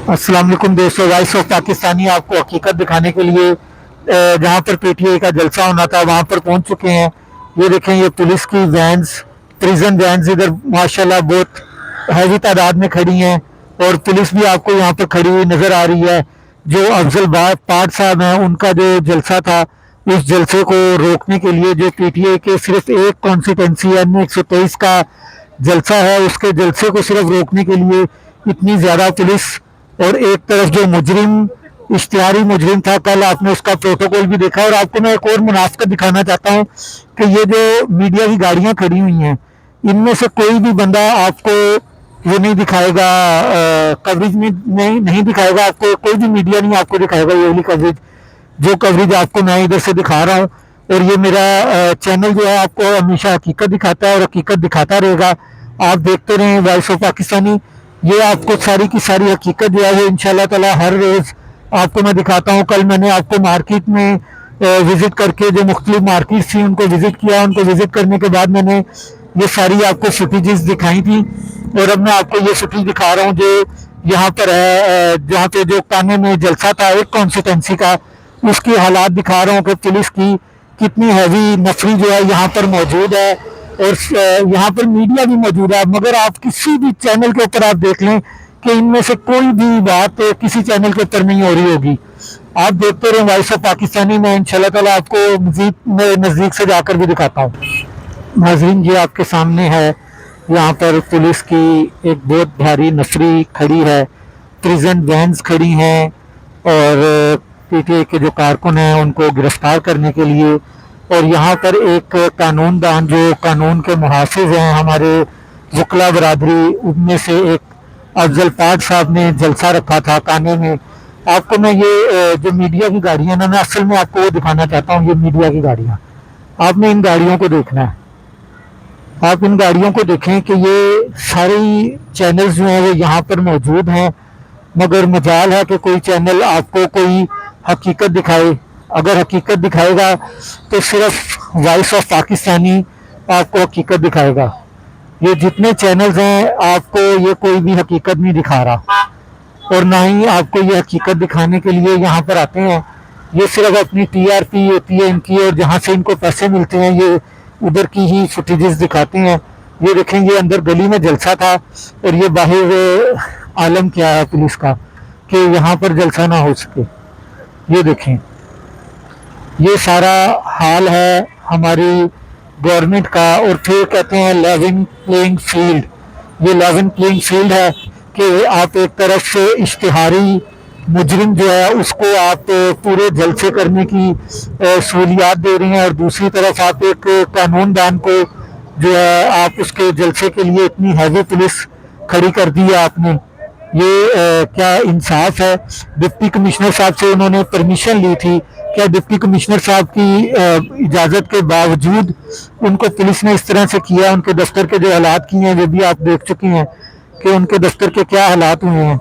अस्सलाम वालेकुम दोस्तों, वॉइस ऑफ पाकिस्तानी आपको हकीकत दिखाने के लिए जहाँ पर पीटीआई का जलसा होना था वहाँ पर पहुँच चुके हैं। ये देखें, ये पुलिस की वैन्स, प्रिजन वैन्स इधर माशाल्लाह बहुत हैवी तादाद में खड़ी हैं और पुलिस भी आपको यहाँ पर खड़ी हुई नज़र आ रही है। जो अफजल पाठ साहब हैं, उनका जो जलसा था, उस जलसे को रोकने के लिए जो पीटीआई के सिर्फ एक कॉन्स्टिट्यूंसी एन 123 का जलसा है, उसके जलसे को सिर्फ रोकने के लिए इतनी ज़्यादा पुलिस, और एक तरफ जो मुजरिम, इश्तिहारी मुजरिम था, कल आपने उसका प्रोटोकॉल भी देखा। और आपको मैं एक और मुनाफिकत दिखाना चाहता हूँ कि ये जो मीडिया की गाड़ियाँ खड़ी हुई हैं, इनमें से कोई भी बंदा आपको ये नहीं दिखाएगा, कवरेज में नहीं दिखाएगा आपको, कोई भी मीडिया नहीं आपको दिखाएगा ये वाली कवरेज, जो कवरेज आपको मैं इधर से दिखा रहा हूँ। और ये मेरा चैनल जो है आपको हमेशा हकीकत दिखाता है और हकीकत दिखाता रहेगा। आप देखते रहें वॉइस ऑफ पाकिस्तानी। ये आपको सारी की सारी हकीकत जो है इंशाल्लाह ताला हर रोज़ आपको मैं दिखाता हूँ। कल मैंने आपको मार्केट में विज़िट करके जो मुख्तलिफ मार्केट थी उनको विज़िट किया। उनको विज़िट करने के बाद मैंने ये सारी आपको फुटेजेस दिखाई थी और अब मैं आपको ये फुटेज दिखा रहा हूँ जो यहाँ पर है, जहाँ पे जो काने में जलसा था एक कॉन्स्टिट्यूंसी का, उसके हालात दिखा रहा हूँ कि पुलिस की कितनी हैवी नफरी जो है यहाँ पर मौजूद है। और यहाँ पर मीडिया भी मौजूद है, मगर आप किसी भी चैनल के ऊपर आप देख लें कि इनमें से कोई भी बात किसी चैनल के ऊपर नहीं हो रही होगी। आप देखते रहें वॉइस ऑफ पाकिस्तानी में, इंशाल्लाह ताला आपको मजीद नज़दीक से जाकर भी दिखाता हूँ। नाज़रीन, ये आपके सामने है, यहाँ पर पुलिस की एक बहुत भारी नफरी खड़ी है, प्रिजन वैन्स खड़ी हैं और पीटीआई के जो कारकुन हैं उनको गिरफ्तार करने के लिए। और यहाँ पर एक कानूनदान जो कानून के मुहाफिज हैं, हमारे वकला बरादरी, उनमें से एक अफजल पाठ साहब ने जलसा रखा था काने में। आपको मैं ये जो मीडिया की गाड़ियाँ ना, मैं असल में आपको वो दिखाना चाहता हूँ। ये मीडिया की गाड़ियाँ, आपने इन गाड़ियों को देखना है। आप इन गाड़ियों को देखें कि ये सारी चैनल्स जो हैं वो यहाँ पर मौजूद हैं, मगर मजाल है कि कोई चैनल आपको कोई हकीकत दिखाए। अगर हकीकत दिखाएगा तो सिर्फ वॉइस ऑफ पाकिस्तानी आपको हकीकत दिखाएगा। ये जितने चैनल्स हैं आपको ये कोई भी हकीकत नहीं दिखा रहा, और ना ही आपको ये हकीकत दिखाने के लिए यहाँ पर आते हैं। ये सिर्फ अपनी टीआरपी होती है इनकी, और जहाँ से इनको पैसे मिलते हैं ये उधर की ही फुटेजेस दिखाते हैं। ये देखें, ये अंदर गली में जलसा था और ये बाहर आलम क्या है पुलिस का कि यहाँ पर जलसा ना हो सके। ये देखें, ये सारा हाल है हमारी गवर्नमेंट का। और फिर कहते हैं लेवल प्लेइंग फील्ड। ये लेवल प्लेइंग फील्ड है कि आप एक तरफ से इश्तिहारी मुजरिम जो है उसको आप पूरे जलसे करने की सहूलियात दे रहे हैं, और दूसरी तरफ आप एक कानूनदान को जो है आप उसके जलसे के लिए इतनी हैवी पुलिस खड़ी कर दी है आपने। ये क्या इंसाफ है? डिप्टी कमिश्नर साहब से उन्होंने परमिशन ली थी, क्या डिप्टी कमिश्नर साहब की इजाज़त के बावजूद उनको पुलिस ने इस तरह से किया? उनके दफ्तर के जो हालात किए हैं वो भी आप देख चुके हैं कि उनके दफ्तर के क्या हालात हुए हैं।